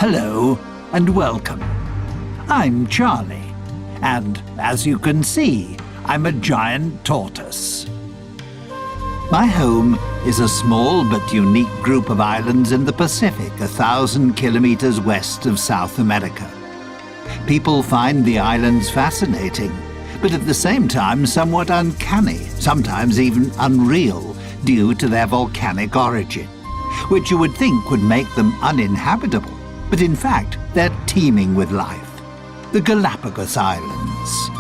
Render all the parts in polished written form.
Hello and welcome. I'm Charlie, and as you can see, I'm a giant tortoise. My home is a small but unique group of islands in the Pacific, 1,000 kilometers west of South America. People find the islands fascinating, but at the same time somewhat uncanny, sometimes even unreal, due to their volcanic origin, which you would think would make them uninhabitable. But in fact, they're teeming with life. The Galapagos Islands.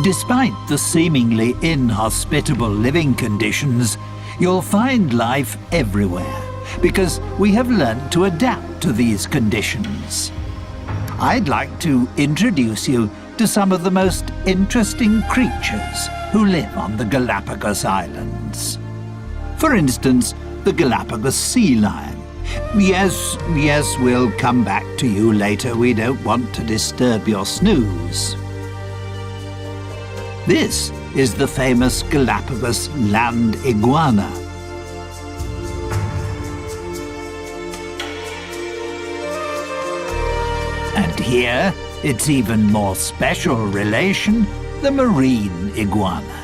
Despite the seemingly inhospitable living conditions, you'll find life everywhere, because we have learned to adapt to these conditions. I'd like to introduce you to some of the most interesting creatures who live on the Galapagos Islands. For instance, the Galapagos sea lion. Yes, we'll come back to you later. We don't want to disturb your snooze. This is the famous Galapagos land iguana. And here, its even more special relation, the marine iguana.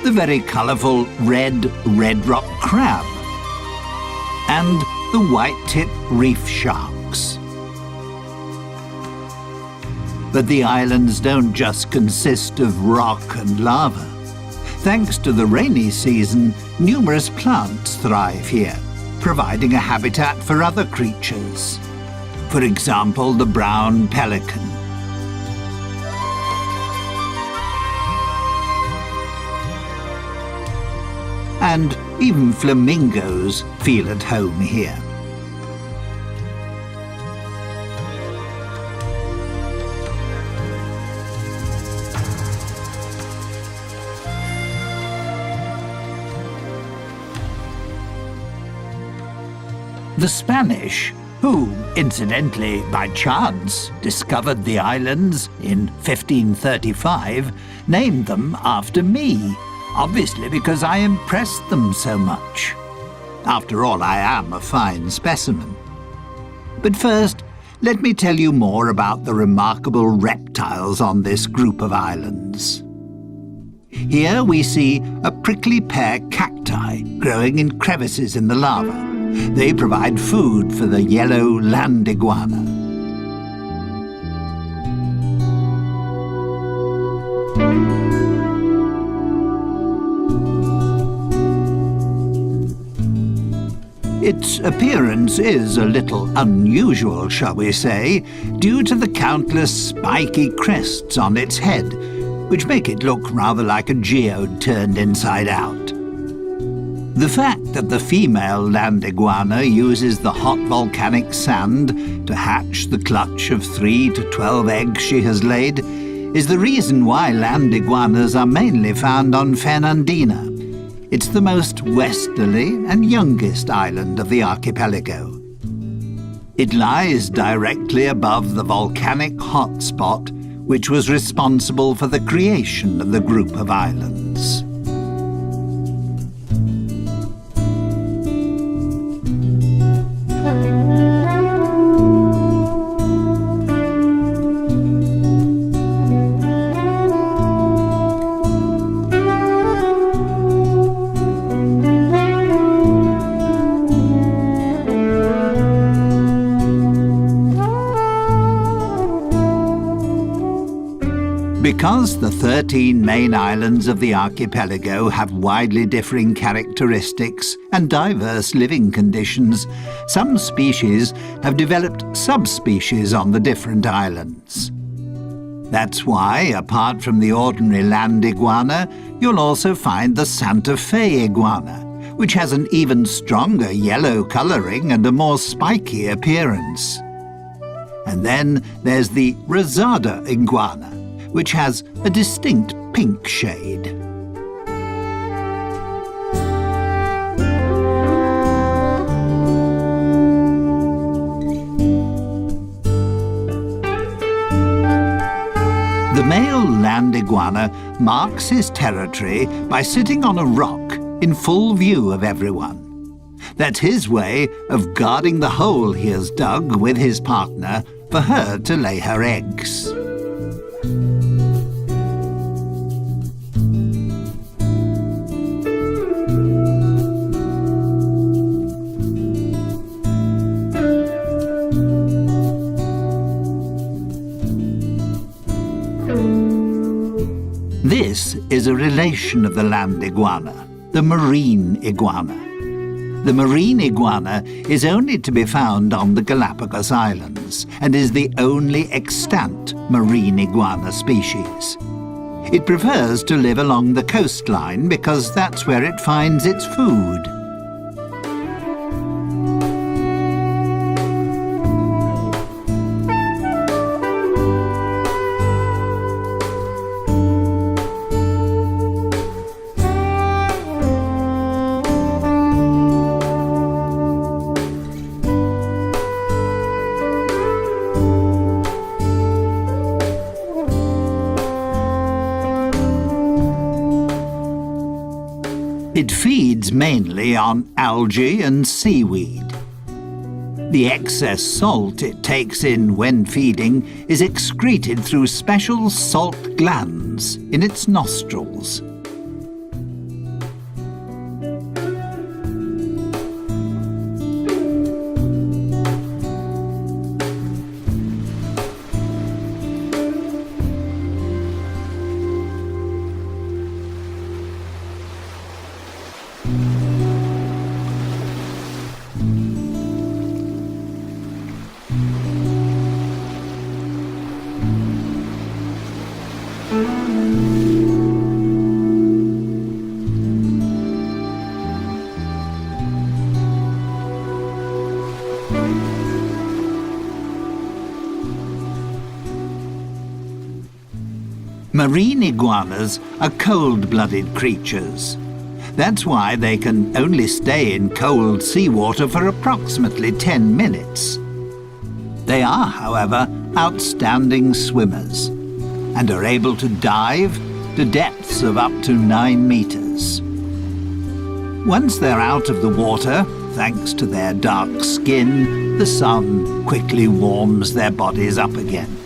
The very colourful red rock crab, and the white-tip reef sharks. But the islands don't just consist of rock and lava. Thanks to the rainy season, numerous plants thrive here, providing a habitat for other creatures. For example, the brown pelican. And even flamingos feel at home here. The Spanish, who, incidentally, by chance, discovered the islands in 1535, named them after me. Obviously because I impressed them so much. After all, I am a fine specimen. But first, let me tell you more about the remarkable reptiles on this group of islands. Here we see a prickly pear cacti growing in crevices in the lava. They provide food for the yellow land iguana. Its appearance is a little unusual, shall we say, due to the countless spiky crests on its head, which make it look rather like a geode turned inside out. The fact that the female land iguana uses the hot volcanic sand to hatch the clutch of 3 to 12 eggs she has laid is the reason why land iguanas are mainly found on Fernandina. It's the most westerly and youngest island of the archipelago. It lies directly above the volcanic hotspot, which was responsible for the creation of the group of islands. Because the 13 main islands of the archipelago have widely differing characteristics and diverse living conditions, some species have developed subspecies on the different islands. That's why, apart from the ordinary land iguana, you'll also find the Santa Fe iguana, which has an even stronger yellow colouring and a more spiky appearance. And then there's the Rosada iguana, which has a distinct pink shade. The male land iguana marks his territory by sitting on a rock in full view of everyone. That's his way of guarding the hole he has dug with his partner for her to lay her eggs. This is a relation of the land iguana, the marine iguana. The marine iguana is only to be found on the Galapagos Islands and is the only extant marine iguana species. It prefers to live along the coastline because that's where it finds its food. It feeds mainly on algae and seaweed. The excess salt it takes in when feeding is excreted through special salt glands in its nostrils. Marine iguanas are cold-blooded creatures. That's why they can only stay in cold seawater for approximately 10 minutes. They are, however, outstanding swimmers and are able to dive to depths of up to 9 meters. Once they're out of the water, thanks to their dark skin, the sun quickly warms their bodies up again.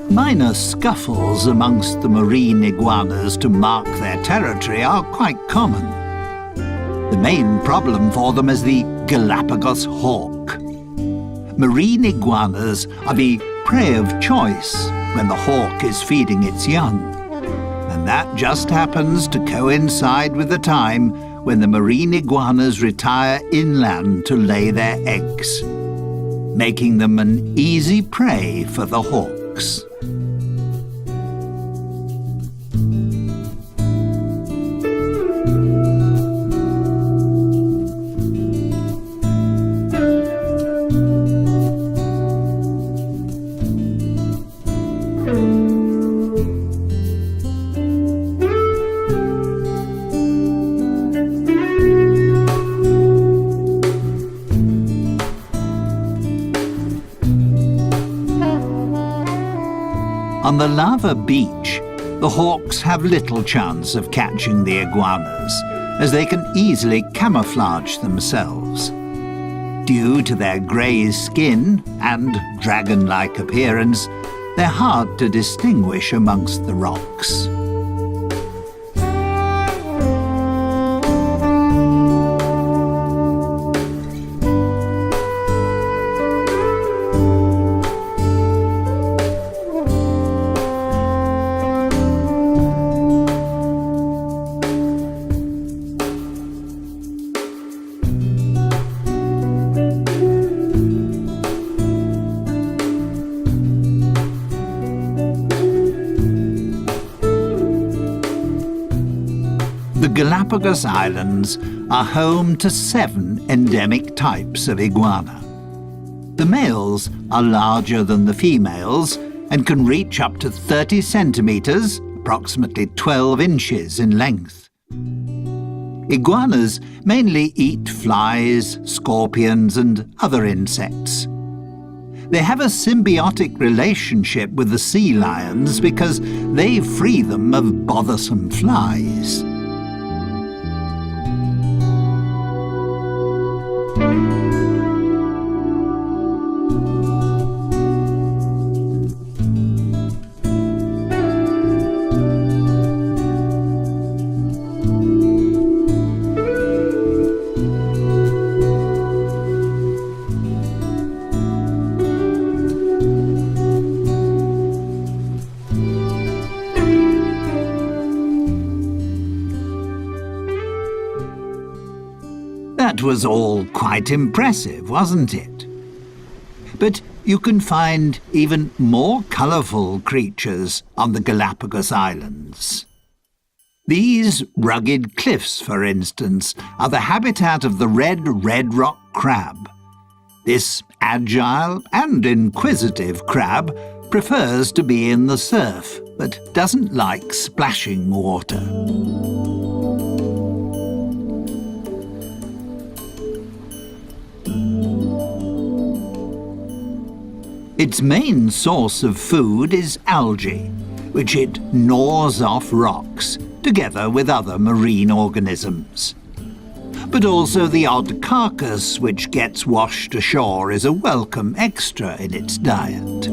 Minor scuffles amongst the marine iguanas to mark their territory are quite common. The main problem for them is the Galapagos hawk. Marine iguanas are the prey of choice when the hawk is feeding its young. And that just happens to coincide with the time when the marine iguanas retire inland to lay their eggs, making them an easy prey for the hawks. On the lava beach, the hawks have little chance of catching the iguanas, as they can easily camouflage themselves. Due to their grey skin and dragon-like appearance, they're hard to distinguish amongst the rocks. The Galapagos Islands are home to 7 endemic types of iguana. The males are larger than the females and can reach up to 30 centimetres, approximately 12 inches in length. Iguanas mainly eat flies, scorpions and other insects. They have a symbiotic relationship with the sea lions because they free them of bothersome flies. That was all quite impressive, wasn't it? But you can find even more colourful creatures on the Galapagos Islands. These rugged cliffs, for instance, are the habitat of the red rock crab. This agile and inquisitive crab prefers to be in the surf, but doesn't like splashing water. Its main source of food is algae, which it gnaws off rocks, together with other marine organisms. But also the odd carcass which gets washed ashore is a welcome extra in its diet.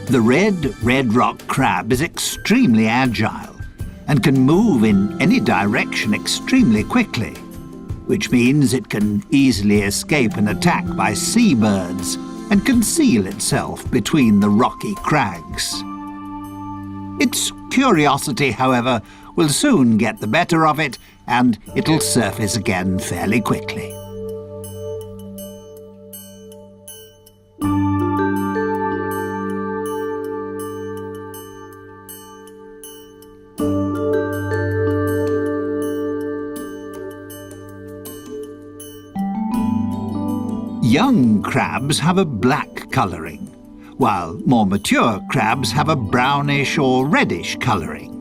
The red rock crab is extremely agile and can move in any direction extremely quickly, which means it can easily escape an attack by seabirds and conceal itself between the rocky crags. Its curiosity, however, will soon get the better of it and it'll surface again fairly quickly. Young crabs have a black colouring, while more mature crabs have a brownish or reddish colouring.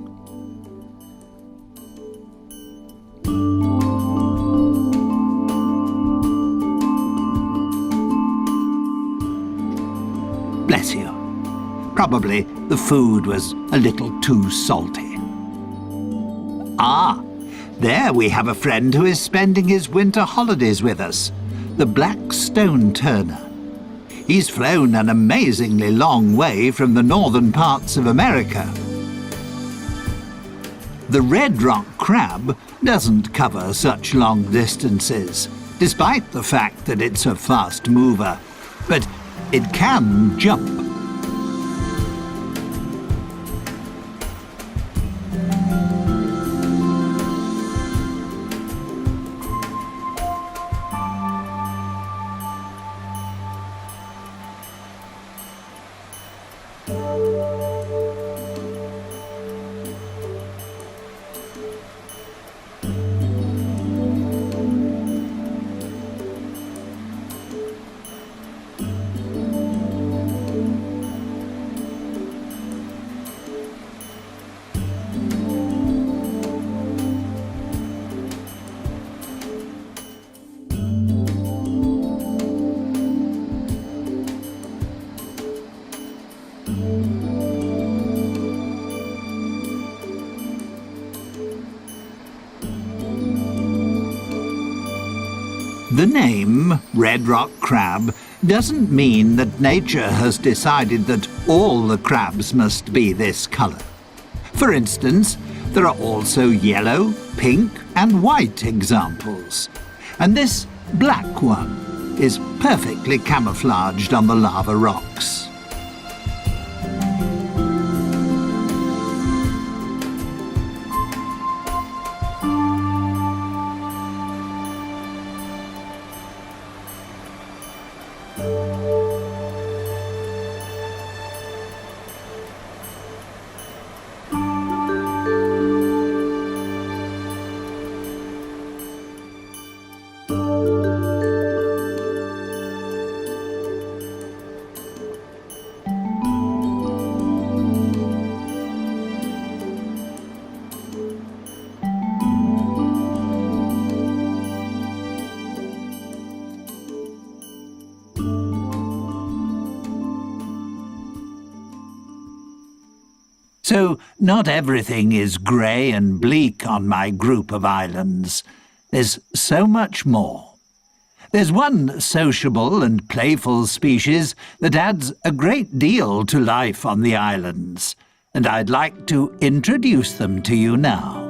Bless you. Probably the food was a little too salty. Ah, there we have a friend who is spending his winter holidays with us. The black stone turner. He's flown an amazingly long way from the northern parts of America. The red rock crab doesn't cover such long distances, despite the fact that it's a fast mover, but it can jump. The name red rock crab doesn't mean that nature has decided that all the crabs must be this colour. For instance, there are also yellow, pink and white examples. And this black one is perfectly camouflaged on the lava rocks. So not everything is grey and bleak on my group of islands. There's so much more. There's one sociable and playful species that adds a great deal to life on the islands, and I'd like to introduce them to you now.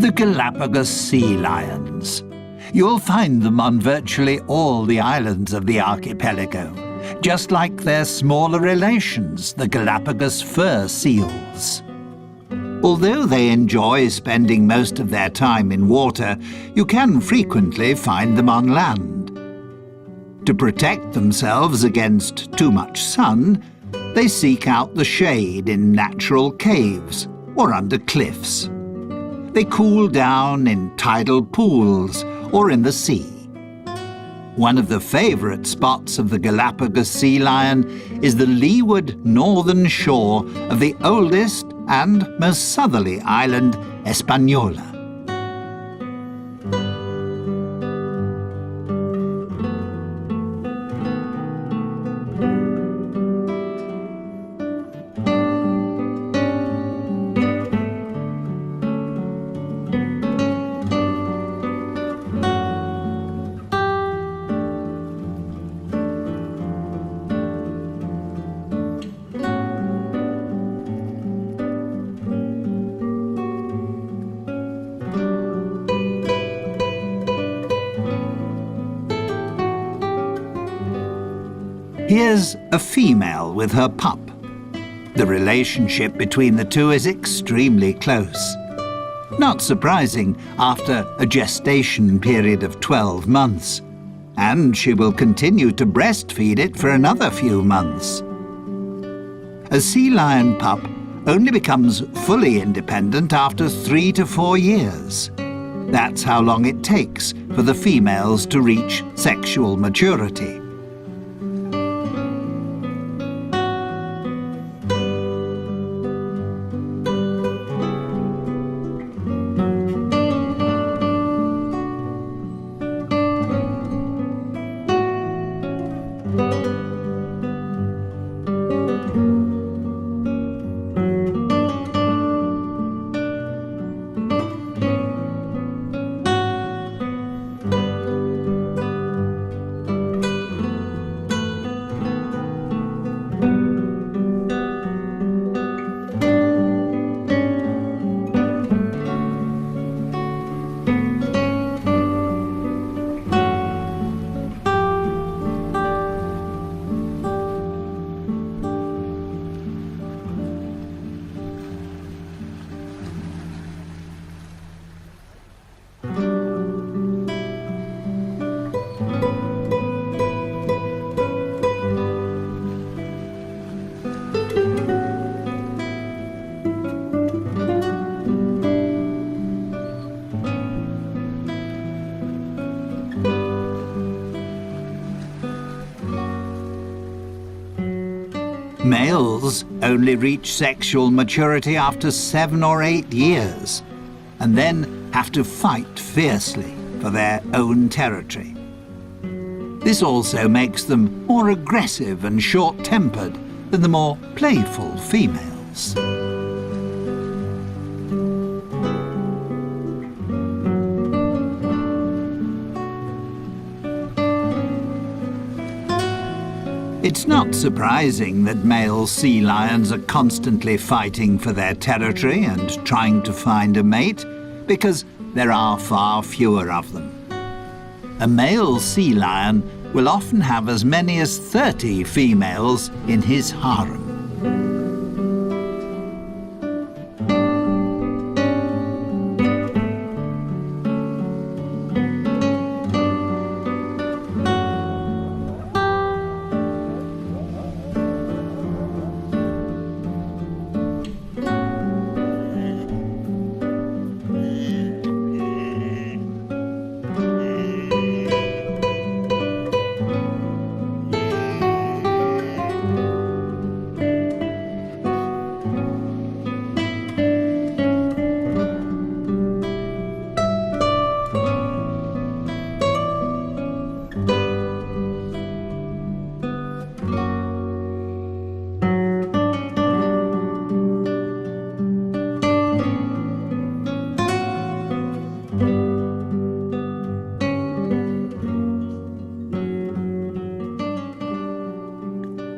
The Galapagos sea lions. You'll find them on virtually all the islands of the archipelago, just like their smaller relations, the Galapagos fur seals. Although they enjoy spending most of their time in water, you can frequently find them on land. To protect themselves against too much sun, they seek out the shade in natural caves or under cliffs. They cool down in tidal pools or in the sea. One of the favourite spots of the Galapagos sea lion is the leeward northern shore of the oldest and most southerly island, Hispaniola. Here's a female with her pup. The relationship between the two is extremely close. Not surprising after a gestation period of 12 months. And she will continue to breastfeed it for another few months. A sea lion pup only becomes fully independent after 3 to 4 years. That's how long it takes for the females to reach sexual maturity. Males only reach sexual maturity after 7 or 8 years, and then have to fight fiercely for their own territory. This also makes them more aggressive and short-tempered than the more playful females. It's not surprising that male sea lions are constantly fighting for their territory and trying to find a mate, because there are far fewer of them. A male sea lion will often have as many as 30 females in his harem.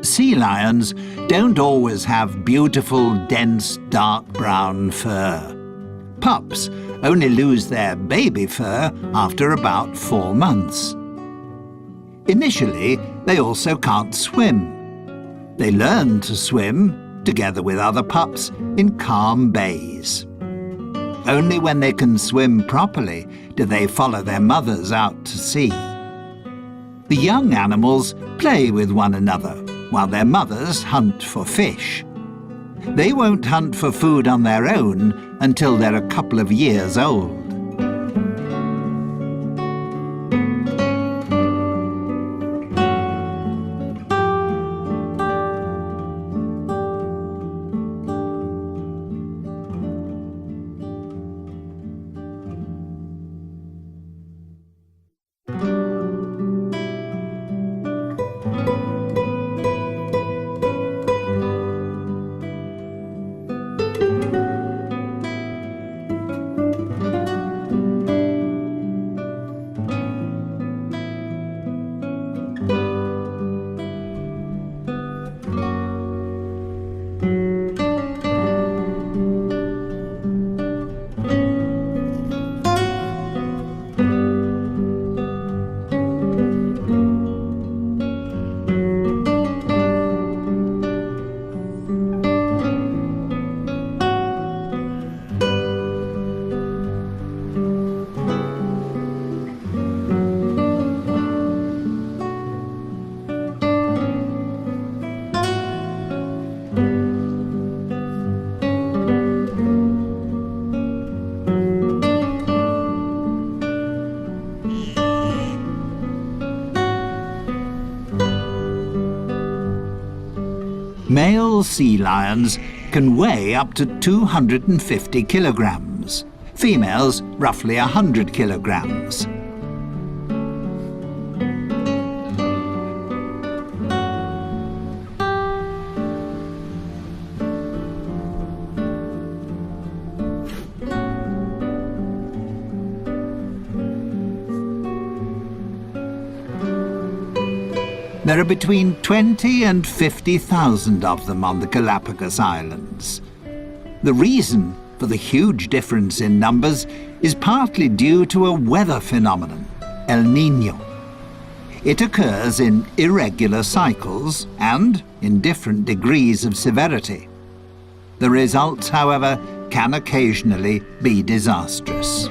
Sea lions don't always have beautiful, dense, dark brown fur. Pups only lose their baby fur after about 4 months. Initially, they also can't swim. They learn to swim, together with other pups, in calm bays. Only when they can swim properly do they follow their mothers out to sea. The young animals play with one another, while their mothers hunt for fish. They won't hunt for food on their own until they're a couple of years old. Male sea lions can weigh up to 250 kilograms, females roughly 100 kilograms. There are between 20 and 50,000 of them on the Galapagos Islands. The reason for the huge difference in numbers is partly due to a weather phenomenon, El Niño. It occurs in irregular cycles and in different degrees of severity. The results, however, can occasionally be disastrous.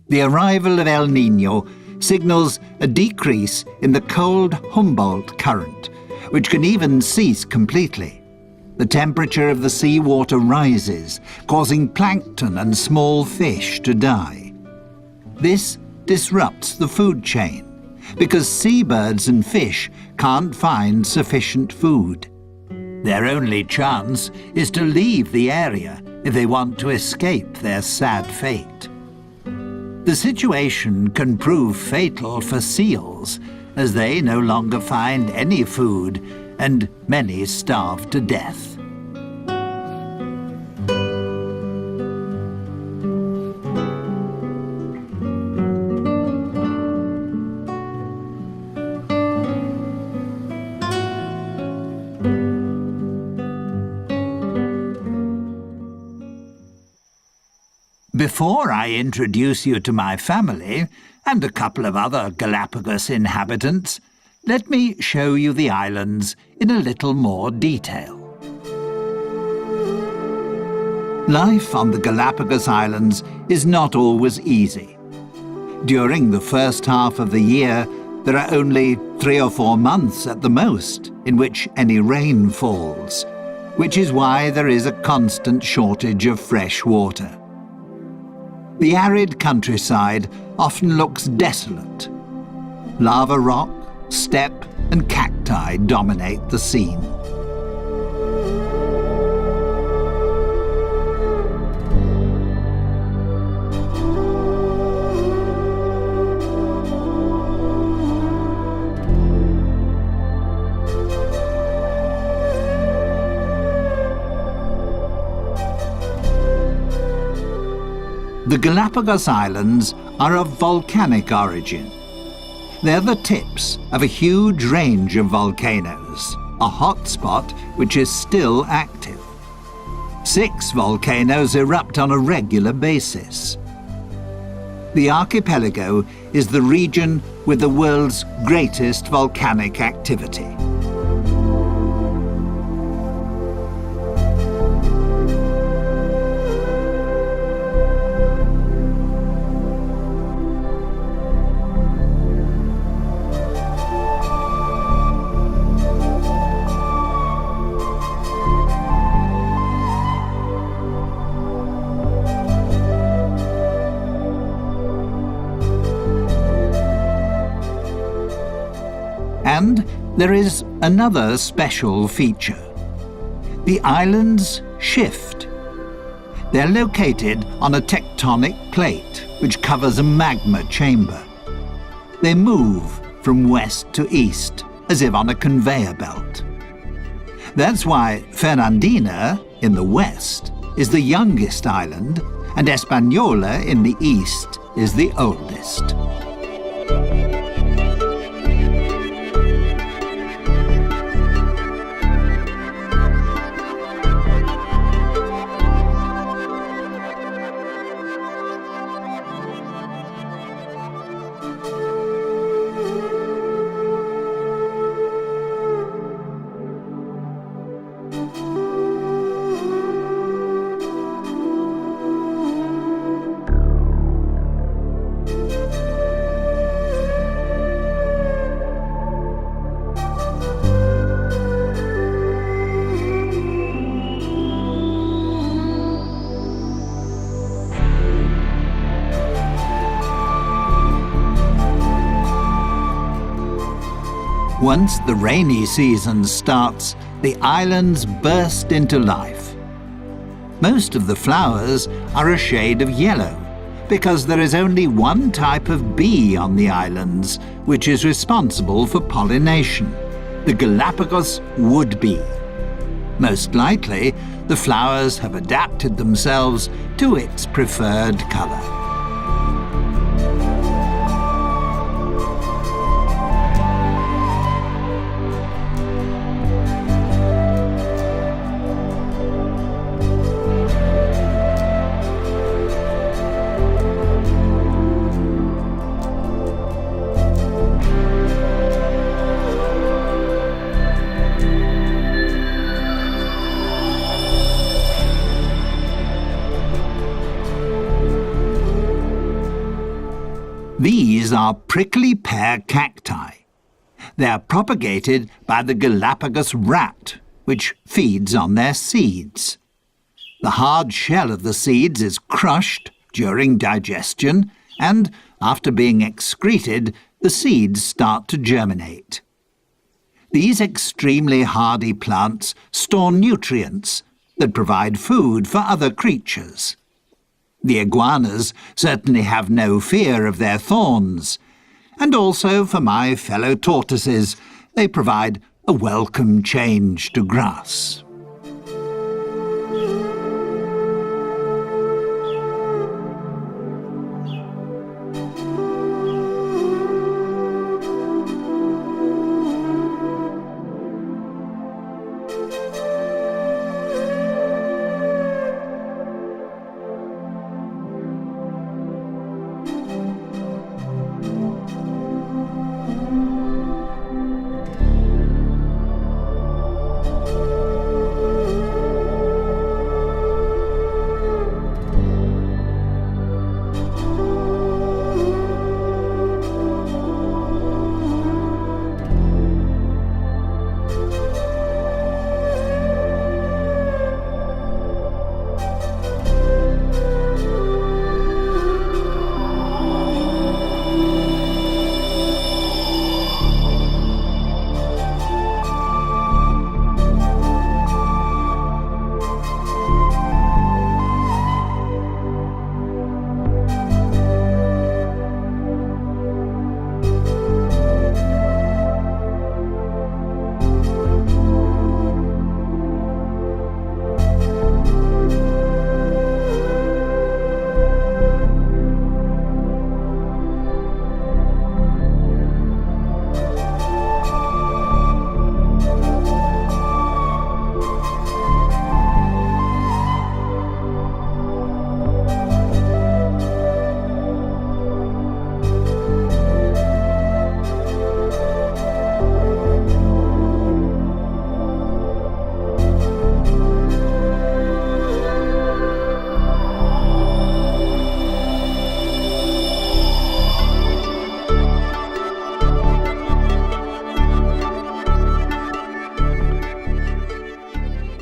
The arrival of El Niño signals a decrease in the cold Humboldt current, which can even cease completely. The temperature of the seawater rises, causing plankton and small fish to die. This disrupts the food chain, because seabirds and fish can't find sufficient food. Their only chance is to leave the area if they want to escape their sad fate. The situation can prove fatal for seals, as they no longer find any food and many starve to death. Before I introduce you to my family and a couple of other Galapagos inhabitants, let me show you the islands in a little more detail. Life on the Galapagos Islands is not always easy. During the first half of the year, there are only 3 or 4 months at the most in which any rain falls, which is why there is a constant shortage of fresh water. The arid countryside often looks desolate. Lava rock, steppe and cacti dominate the scene. The Galapagos Islands are of volcanic origin. They're the tips of a huge range of volcanoes, a hotspot which is still active. 6 volcanoes erupt on a regular basis. The archipelago is the region with the world's greatest volcanic activity. And there is another special feature. The islands shift. They're located on a tectonic plate which covers a magma chamber. They move from west to east as if on a conveyor belt. That's why Fernandina in the west is the youngest island and Española in the east is the oldest. Once the rainy season starts, the islands burst into life. Most of the flowers are a shade of yellow because there is only one type of bee on the islands which is responsible for pollination, the Galapagos wood bee. Most likely, the flowers have adapted themselves to its preferred colour. These are prickly pear cacti. They are propagated by the Galapagos rat, which feeds on their seeds. The hard shell of the seeds is crushed during digestion, and after being excreted, the seeds start to germinate. These extremely hardy plants store nutrients that provide food for other creatures. The iguanas certainly have no fear of their thorns, and also for my fellow tortoises, they provide a welcome change to grass.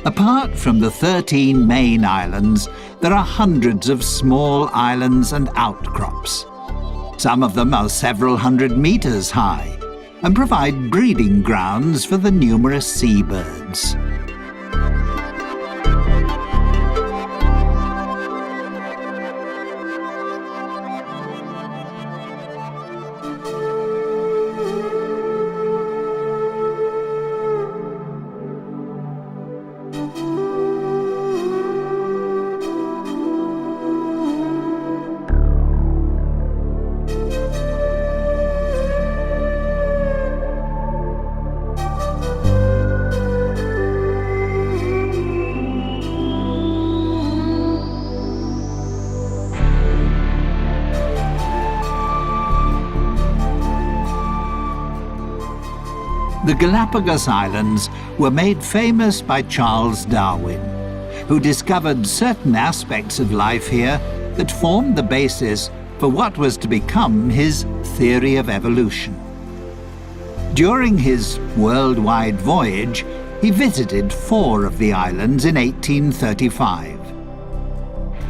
Apart from the 13 main islands, there are hundreds of small islands and outcrops. Some of them are several hundred meters high and provide breeding grounds for the numerous seabirds. The Galapagos Islands were made famous by Charles Darwin, who discovered certain aspects of life here that formed the basis for what was to become his theory of evolution. During his worldwide voyage, he visited 4 of the islands in 1835.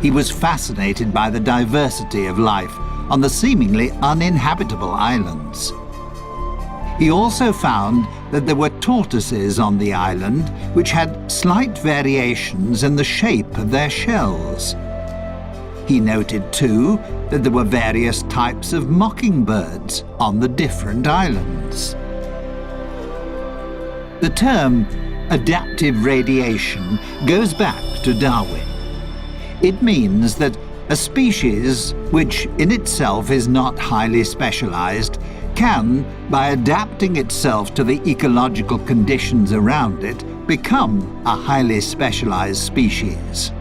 He was fascinated by the diversity of life on the seemingly uninhabitable islands. He also found that there were tortoises on the island which had slight variations in the shape of their shells. He noted, too, that there were various types of mockingbirds on the different islands. The term adaptive radiation goes back to Darwin. It means that a species, which in itself is not highly specialized, can, by adapting itself to the ecological conditions around it, become a highly specialized species.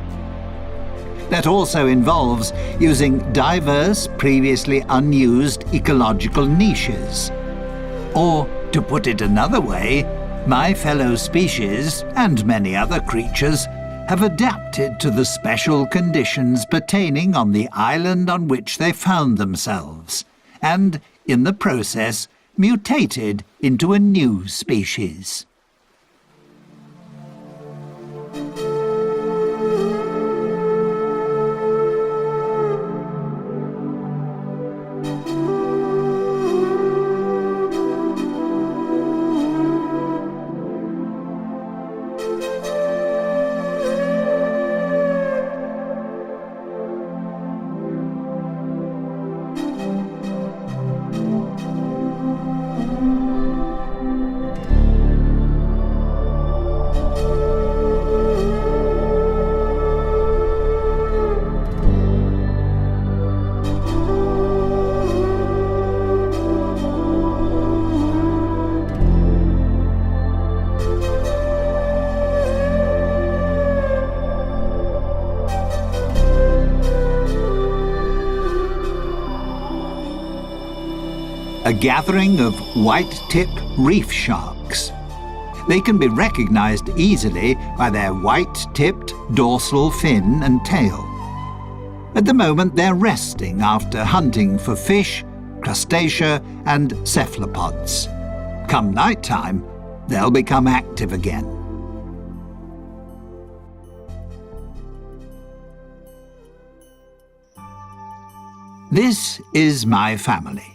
That also involves using diverse, previously unused ecological niches. Or, to put it another way, my fellow species, and many other creatures, have adapted to the special conditions pertaining on the island on which they found themselves, and, in the process, mutated into a new species. A gathering of white-tip reef sharks. They can be recognized easily by their white-tipped dorsal fin and tail. At the moment they're resting after hunting for fish, crustacea and cephalopods. Come night time, they'll become active again. This is my family.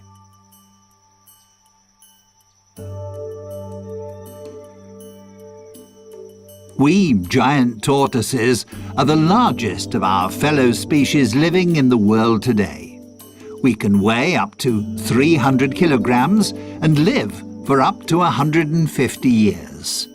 We giant tortoises are the largest of our fellow species living in the world today. We can weigh up to 300 kilograms and live for up to 150 years.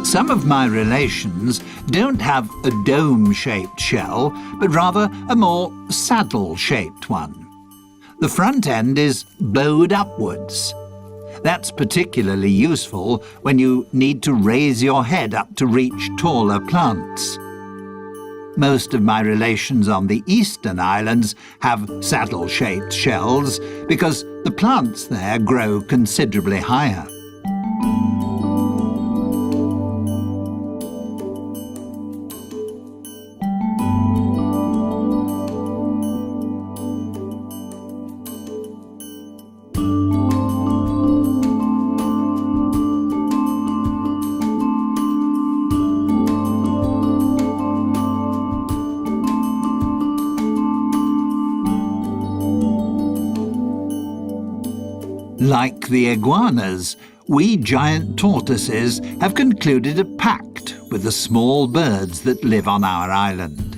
Some of my relations don't have a dome-shaped shell, but rather a more saddle-shaped one. The front end is bowed upwards. That's particularly useful when you need to raise your head up to reach taller plants. Most of my relations on the eastern islands have saddle-shaped shells because the plants there grow considerably higher. Like the iguanas, we giant tortoises have concluded a pact with the small birds that live on our island.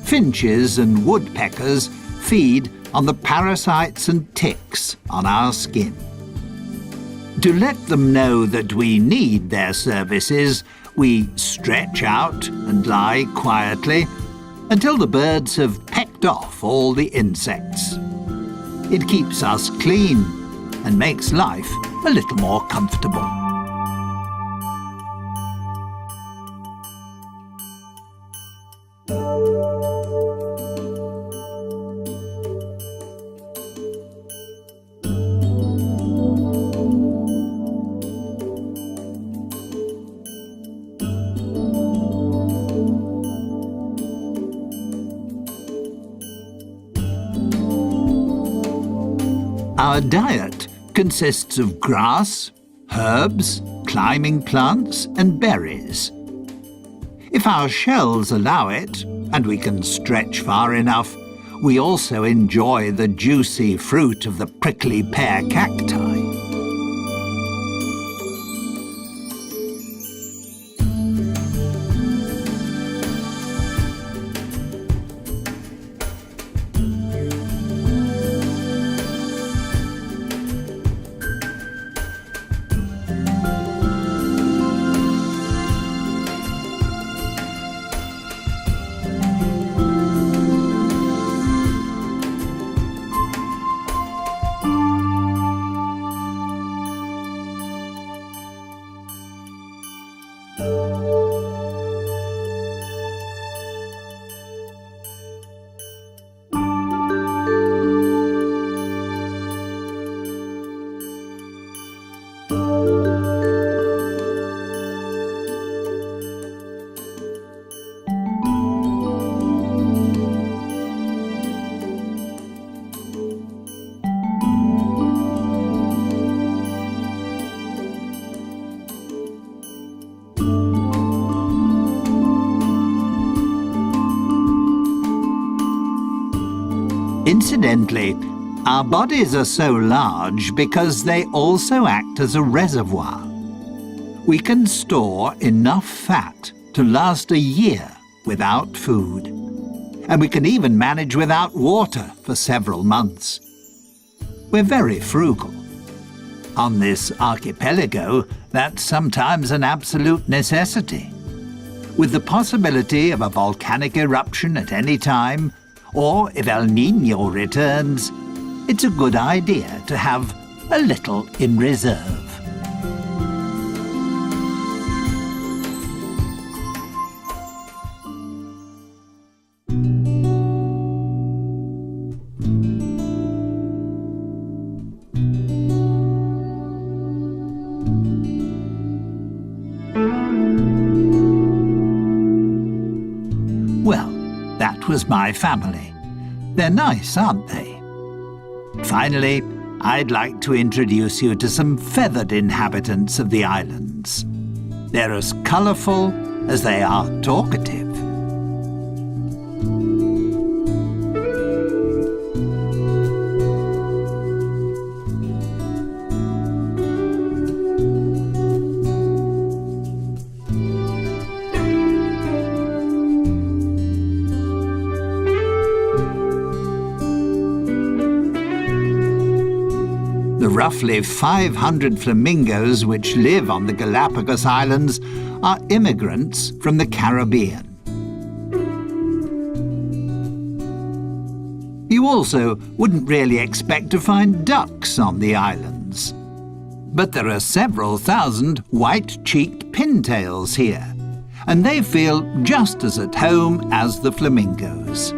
Finches and woodpeckers feed on the parasites and ticks on our skin. To let them know that we need their services, we stretch out and lie quietly until the birds have pecked off all the insects. It keeps us clean and makes life a little more comfortable. Our diet consists of grass, herbs, climbing plants and berries. If our shells allow it, and we can stretch far enough, we also enjoy the juicy fruit of the prickly pear cacti. Incidentally, our bodies are so large because they also act as a reservoir. We can store enough fat to last a year without food, and we can even manage without water for several months. We're very frugal. On this archipelago, that's sometimes an absolute necessity. With the possibility of a volcanic eruption at any time, or if El Niño returns, it's a good idea to have a little in reserve. Well, that was my family. They're nice, aren't they? Finally, I'd like to introduce you to some feathered inhabitants of the islands. They're as colourful as they are talkative. The roughly 500 flamingos which live on the Galapagos Islands are immigrants from the Caribbean. You also wouldn't really expect to find ducks on the islands. But there are several thousand white-cheeked pintails here, and they feel just as at home as the flamingos.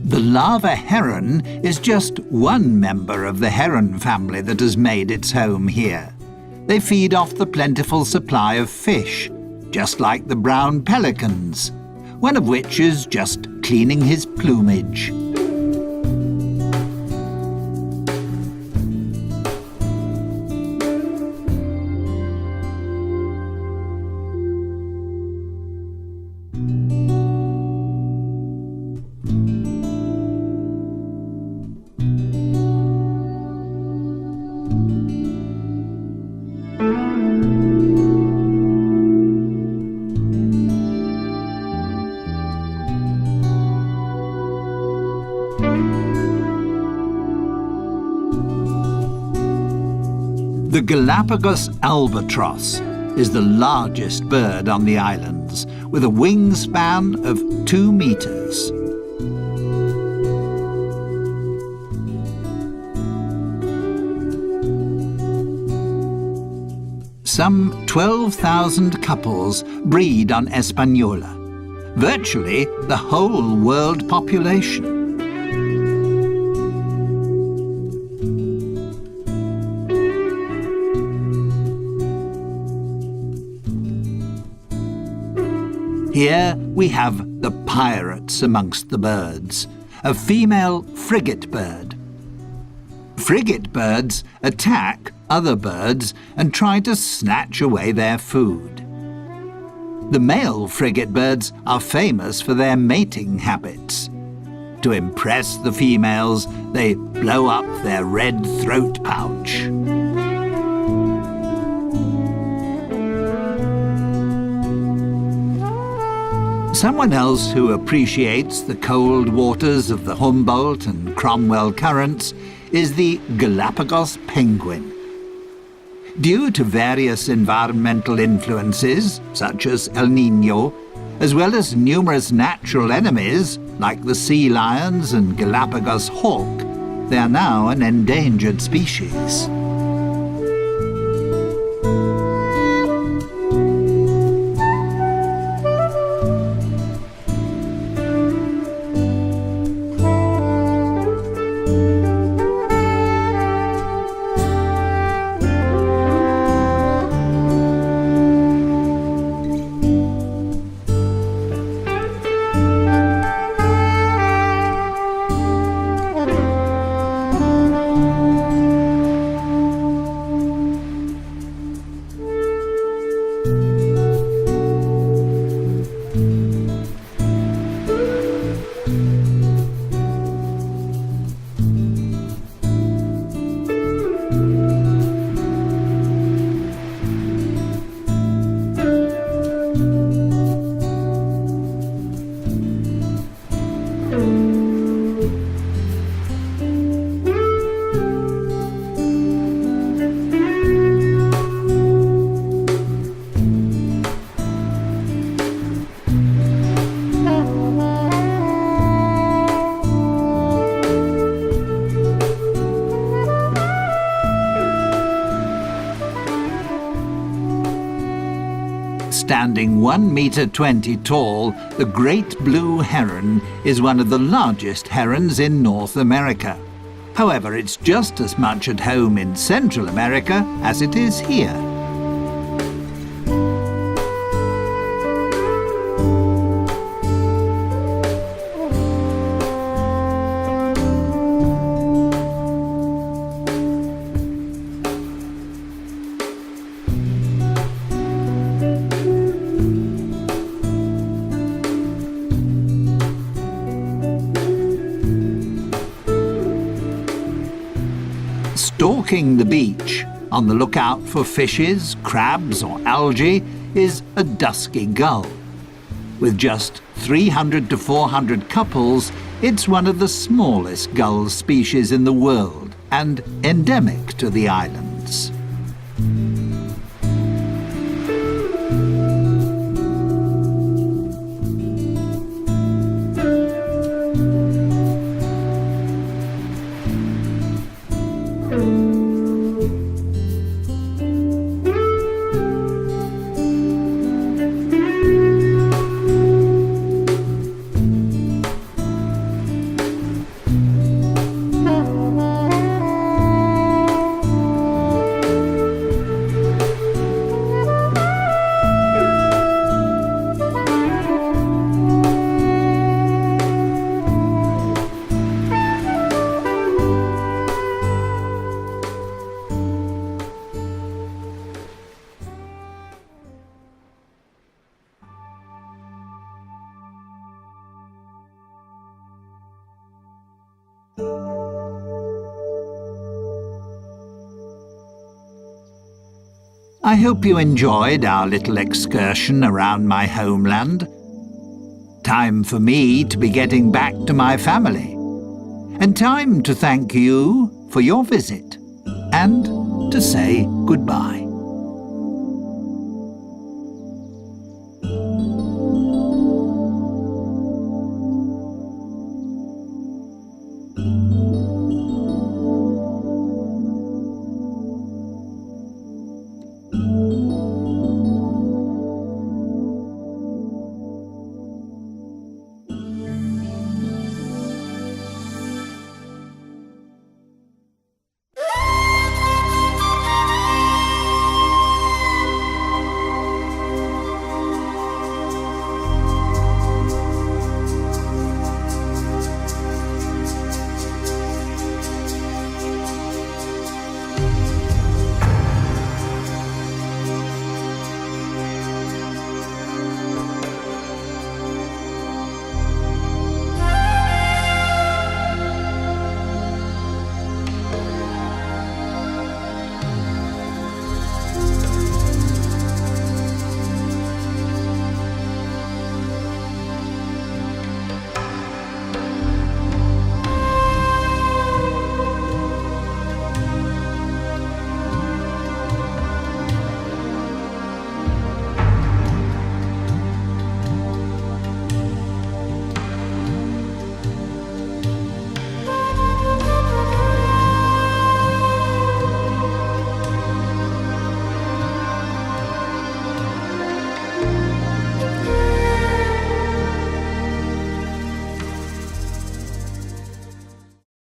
The lava heron is just one member of the heron family that has made its home here. They feed off the plentiful supply of fish, just like the brown pelicans, one of which is just cleaning his plumage. Galapagos albatross is the largest bird on the islands, with a wingspan of 2 meters. Some 12,000 couples breed on Hispaniola, virtually the whole world population. Here we have the pirates amongst the birds, a female frigate bird. Frigate birds attack other birds and try to snatch away their food. The male frigate birds are famous for their mating habits. To impress the females, they blow up their red throat pouch. Someone else who appreciates the cold waters of the Humboldt and Cromwell currents is the Galapagos penguin. Due to various environmental influences, such as El Niño, as well as numerous natural enemies, like the sea lions and Galapagos hawk, they are now an endangered species. Standing 1.20 meters tall, the great blue heron is one of the largest herons in North America. However, it's just as much at home in Central America as it is here. Stalking the beach, on the lookout for fishes, crabs or algae, is a dusky gull. With just 300 to 400 couples, it's one of the smallest gull species in the world and endemic to the islands. I hope you enjoyed our little excursion around my homeland. Time for me to be getting back to my family. And time to thank you for your visit. And to say goodbye.